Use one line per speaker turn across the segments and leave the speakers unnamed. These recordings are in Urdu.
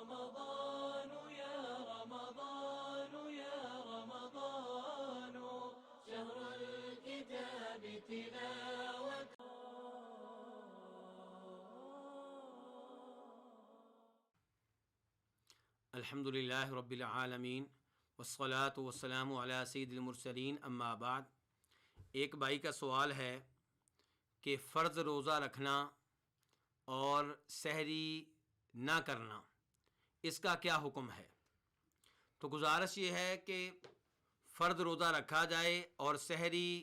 رمضان يا رمضان يا رمضان شهر الكتاب تلاوة.
الحمد للہ رب العالمین والصلاة والسلام علی سید المرسلین اما بعد. ایک بھائی کا سوال ہے کہ فرض روزہ رکھنا اور سحری نہ کرنا اس کا کیا حکم ہے؟ تو گزارش یہ ہے کہ فرض روزہ رکھا جائے اور سحری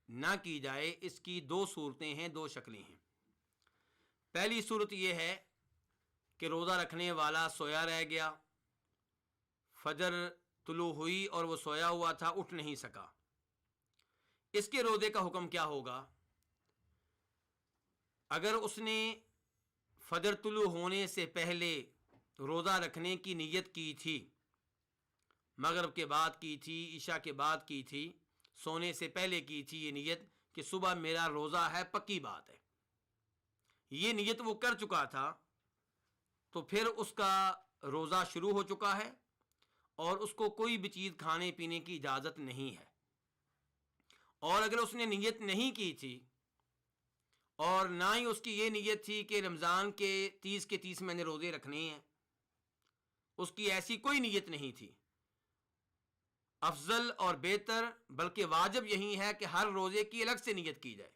نہ کی جائے، اس کی دو صورتیں ہیں، دو شکلیں ہیں. پہلی صورت یہ ہے کہ روزہ رکھنے والا سویا رہ گیا، فجر طلوع ہوئی اور وہ سویا ہوا تھا، اٹھ نہیں سکا. اس کے روزے کا حکم کیا ہوگا؟ اگر اس نے فجر طلوع ہونے سے پہلے روزہ رکھنے کی نیت کی تھی، مغرب کے بعد کی تھی، عشاء کے بعد کی تھی، سونے سے پہلے کی تھی یہ نیت کہ صبح میرا روزہ ہے، پکی بات ہے، یہ نیت وہ کر چکا تھا، تو پھر اس کا روزہ شروع ہو چکا ہے اور اس کو کوئی بھی چیز کھانے پینے کی اجازت نہیں ہے. اور اگر اس نے نیت نہیں کی تھی اور نہ ہی اس کی یہ نیت تھی کہ رمضان کے 30 میں نے روزے رکھنے ہیں، اس کی ایسی کوئی نیت نہیں تھی، افضل اور بہتر بلکہ واجب یہی ہے کہ ہر روزے کی الگ سے نیت کی جائے.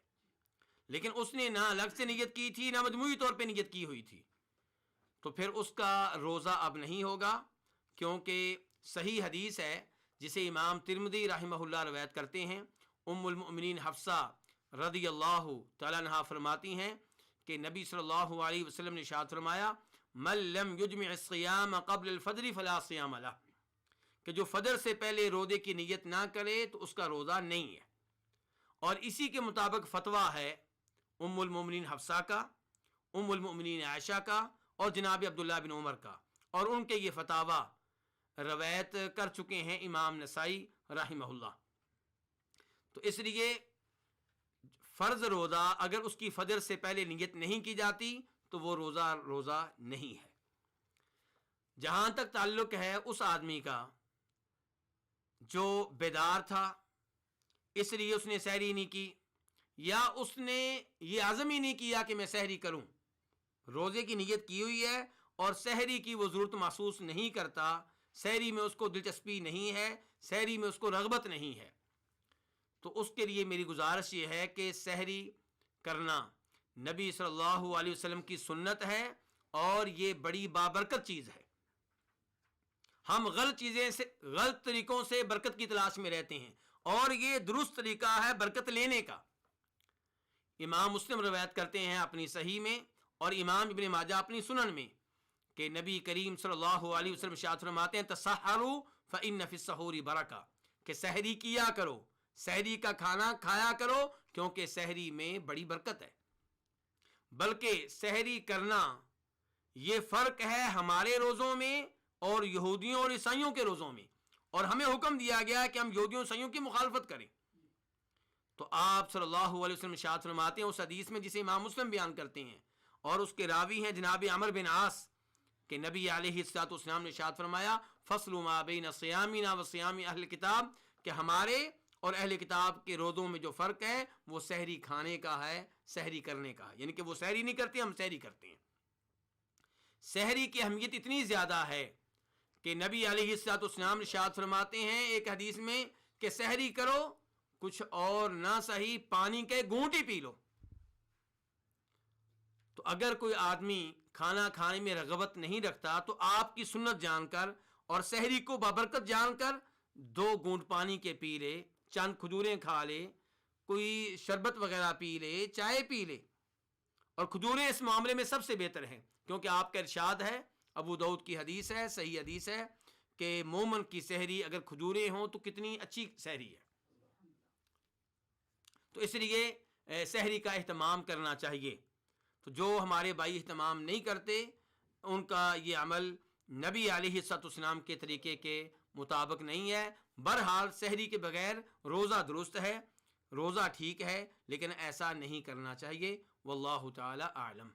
لیکن اس نے نہ الگ سے نیت کی تھی، نہ مجموعی طور پہ نیت کی ہوئی تھی، تو پھر اس کا روزہ اب نہیں ہوگا، کیونکہ صحیح حدیث ہے جسے امام ترمذی رحمہ اللہ روایت کرتے ہیں. ام المؤمنین حفصہ رضی اللہ تعالیٰ عنہا فرماتی ہیں کہ نبی صلی اللہ علیہ وسلم نے ارشاد فرمایا: من لم یجمع الصیام قبل الفجر فلا صیام لہ، کہ جو فجر سے پہلے روزے کی نیت نہ کرے تو اس کا روزہ نہیں ہے. اور اسی کے مطابق فتویٰ ہے ام المؤمنین حفصہ کا، ام المؤمنین عائشہ کا اور جناب عبداللہ بن عمر کا، اور ان کے یہ فتاویٰ روایت کر چکے ہیں امام نسائی رحمہ اللہ. تو اس لیے فرض روزہ اگر اس کی فجر سے پہلے نیت نہیں کی جاتی تو وہ روزہ نہیں ہے. جہاں تک تعلق ہے اس آدمی کا جو بیدار تھا، اس لیے اس نے سحری نہیں کی، یا اس نے یہ عزم ہی نہیں کیا کہ میں سحری کروں، روزے کی نیت کی ہوئی ہے اور سحری کی وہ ضرورت محسوس نہیں کرتا، سحری میں اس کو دلچسپی نہیں ہے، سحری میں اس کو رغبت نہیں ہے، تو اس کے لیے میری گزارش یہ ہے کہ سحری کرنا نبی صلی اللہ علیہ وسلم کی سنت ہے اور یہ بڑی بابرکت چیز ہے. ہم غلط طریقوں سے برکت کی تلاش میں رہتے ہیں اور یہ درست طریقہ ہے برکت لینے کا. امام مسلم روایت کرتے ہیں اپنی صحیح میں اور امام ابن ماجہ اپنی سنن میں کہ نبی کریم صلی اللہ علیہ وسلم ارشاد فرماتے ہیں: تسحروا فإن فی السحور برکہ، کہ سحری کیا کرو، سحری کا کھانا کھایا کرو کیونکہ سحری میں بڑی برکت ہے. بلکہ سحری کرنا یہ فرق ہے ہمارے روزوں میں اور یہودیوں اور عیسائیوں کے روزوں میں، اور ہمیں حکم دیا گیا ہے کہ ہم یہودیوں اور عیسائیوں کی مخالفت کریں. تو آپ صلی اللہ علیہ وسلم ارشاد فرماتے ہیں اس حدیث میں جسے امام مسلم بیان کرتے ہیں اور اس کے راوی ہیں جناب عمرو بن عاص، کہ نبی علیہ الصلوۃ والسلام نے ارشاد فرمایا: فصل ما بین صیامنا و صیام اہل کتاب، کہ ہمارے اور اہل کتاب کے روزوں میں جو فرق ہے وہ سحری کھانے کا ہے، سحری کرنے کا ہے، یعنی کہ وہ سحری نہیں کرتے، ہم سحری کرتے ہیں. سحری کی اہمیت اتنی زیادہ ہے کہ نبی علیہ الصلوۃ والسلام ارشاد فرماتے ہیں ایک حدیث میں کہ سحری کرو، کچھ اور نہ صحیح پانی کے گھونٹ ہی پی لو. تو اگر کوئی آدمی کھانا کھانے میں رغبت نہیں رکھتا تو آپ کی سنت جان کر اور سحری کو بابرکت جان کر 2 گھونٹ پانی کے پی لے، چند کھجوریں کھا لے، کوئی شربت وغیرہ پی لے، چائے پی لے. اور کھجوریں اس معاملے میں سب سے بہتر ہیں، کیونکہ آپ کا ارشاد ہے، ابو داؤد کی حدیث ہے، صحیح حدیث ہے کہ مومن کی سحری اگر کھجوریں ہوں تو کتنی اچھی سحری ہے. تو اس لیے سحری کا اہتمام کرنا چاہیے. تو جو ہمارے بھائی اہتمام نہیں کرتے ان کا یہ عمل نبی علیہ الصلوۃ والسلام کے طریقے کے مطابق نہیں ہے. بہرحال سحری کے بغیر روزہ درست ہے، روزہ ٹھیک ہے، لیکن ایسا نہیں کرنا چاہیے. واللہ تعالی اعلم.